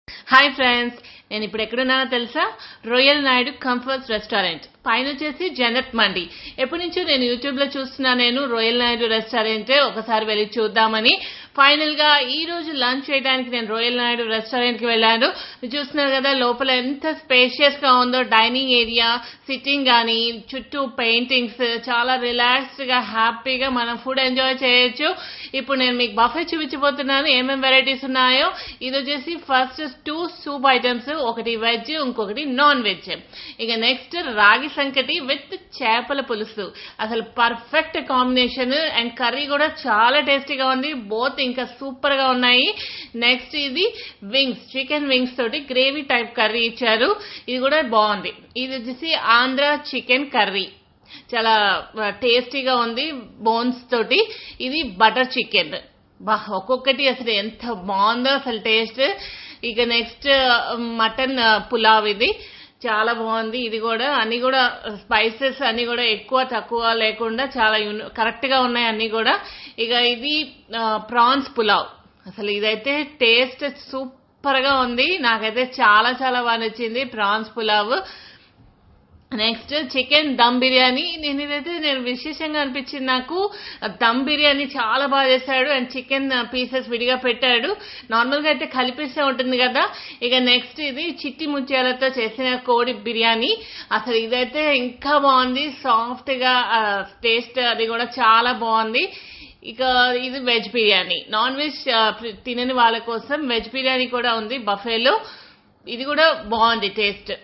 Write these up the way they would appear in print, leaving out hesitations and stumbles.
Hi friends, నేను ఇప్పుడు ఎక్కడున్నానో తెలుసా? రోయల్ నాయుడు కంఫర్ట్స్ రెస్టారెంట్ పైన వచ్చేసి జనత్ మండి. ఎప్పటి నుంచో నేను యూట్యూబ్ లో చూస్తున్నా, నేను రోయల్ నాయుడు రెస్టారెంట్ ఒకసారి వెళ్ళి చూద్దామని. ఫైనల్ గా ఈ రోజు లంచ్ చేయడానికి నేను రోయల్ నాయుడు రెస్టారెంట్ కి వెళ్ళాను. చూస్తున్నారు కదా లోపల ఎంత స్పేషియస్ గా ఉందో. డైనింగ్ ఏరియా, సిట్టింగ్ గానీ, చుట్టూ పెయింటింగ్స్, చాలా రిలాక్స్డ్ గా హ్యాపీగా మనం ఫుడ్ ఎంజాయ్ చేయొచ్చు. ఇప్పుడు నేను మీకు బఫే చూపించబోతున్నాను, ఏమేమి వెరైటీస్ ఉన్నాయో. ఇది వచ్చేసి ఫస్ట్ 2 సూప్ ఐటమ్స్, ఒకటి వెజ్, ఇంకొకటి నాన్ వెజ్. ఇక నెక్స్ట్ రాగి సంకటి విత్ చేపల పులుసు, అసలు పర్ఫెక్ట్ కాంబినేషన్. అండ్ కర్రీ కూడా చాలా టేస్టీగా ఉంది, బోత్ ఇంకా సూపర్ గా ఉన్నాయి. నెక్స్ట్ ఇది వింగ్స్, చికెన్ వింగ్స్ తోటి గ్రేవీ టైప్ కర్రీ ఇచ్చారు, ఇది కూడా బాగుంది. ఇది వచ్చేసి ఆంధ్ర చికెన్ కర్రీ, చాలా టేస్టీగా ఉంది బోన్స్ తోటి. ఇది బటర్ చికెన్, ఒక్కొక్కటి అసలు ఎంత బాగుందో అసలు టేస్ట్. ఇక నెక్స్ట్ మటన్ పులావ్, ఇది చాలా బాగుంది. ఇది కూడా అన్ని కూడా స్పైసెస్ అన్ని కూడా ఎక్కువ తక్కువ లేకుండా చాలా కరెక్ట్ గా ఉన్నాయి అన్ని కూడా. ఇక ఇది ప్రాన్స్ పులావ్, అసలు ఇదైతే టేస్ట్ సూపర్ గా ఉంది, నాకైతే చాలా చాలా బాగా నచ్చింది prawns pulao. Next chicken dum biryani, నేను విశేషంగా అనిపించింది నాకు. దమ్ బిర్యానీ చాలా బాగా చేశాడు, అండ్ చికెన్ పీసెస్ విడిగా పెట్టాడు. నార్మల్ గా అయితే కలిపిస్తే ఉంటుంది కదా. ఇక నెక్స్ట్ ఇది చిట్టి ముత్యాలతో చేసిన కోడి బిర్యానీ, అసలు ఇదైతే ఇంకా బాగుంది, సాఫ్ట్ గా టేస్ట్ అది కూడా చాలా బాగుంది. ఇక ఇది వెజ్ బిర్యానీ, నాన్ వెజ్ తినని వాళ్ళ కోసం వెజ్ బిర్యానీ కూడా ఉంది బఫేలో, ఇది కూడా బాగుంది టేస్ట్.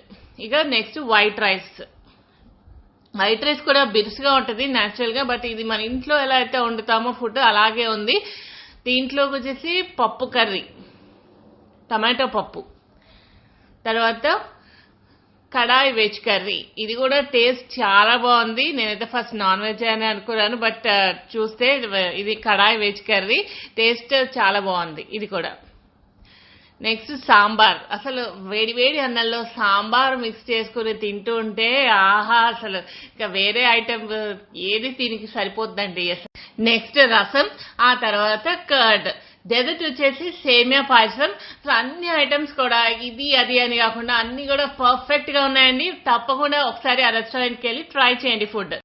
ఇక నెక్స్ట్ వైట్ రైస్ కూడా బిరుసుగా ఉంటుంది న్యాచురల్ గా, బట్ ఇది మన ఇంట్లో ఎలా అయితే వండుతామో ఫుడ్ అలాగే ఉంది. దీంట్లోకి వచ్చేసి పప్పు కర్రీ, టమాటో పప్పు. తర్వాత కడాయి వెజ్ కర్రీ, ఇది కూడా టేస్ట్ చాలా బాగుంది. నేనైతే ఫస్ట్ నాన్ వెజ్ అని అనుకున్నాను, బట్ చూస్తే ఇది కడాయి వెజ్ కర్రీ, టేస్ట్ చాలా బాగుంది ఇది కూడా. నెక్స్ట్ సాంబార్, అసలు వేడి వేడి అన్నంలో సాంబార్ మిక్స్ చేసుకుని తింటూ ఉంటే ఆహా, అసలు ఇంకా వేరే ఐటమ్ ఏది దీనికి సరిపోద్దండి. నెక్స్ట్ రసం, ఆ తర్వాత కర్డ్. డెజర్ట్ వచ్చేసి సేమియా పాయసం. అన్ని ఐటమ్స్ కూడా ఇది అది అని కాకుండా అన్ని కూడా పర్ఫెక్ట్ గా ఉన్నాయండి. తప్పకుండా ఒకసారి ఆ రెస్టారెంట్కి వెళ్ళి ట్రై చేయండి ఫుడ్.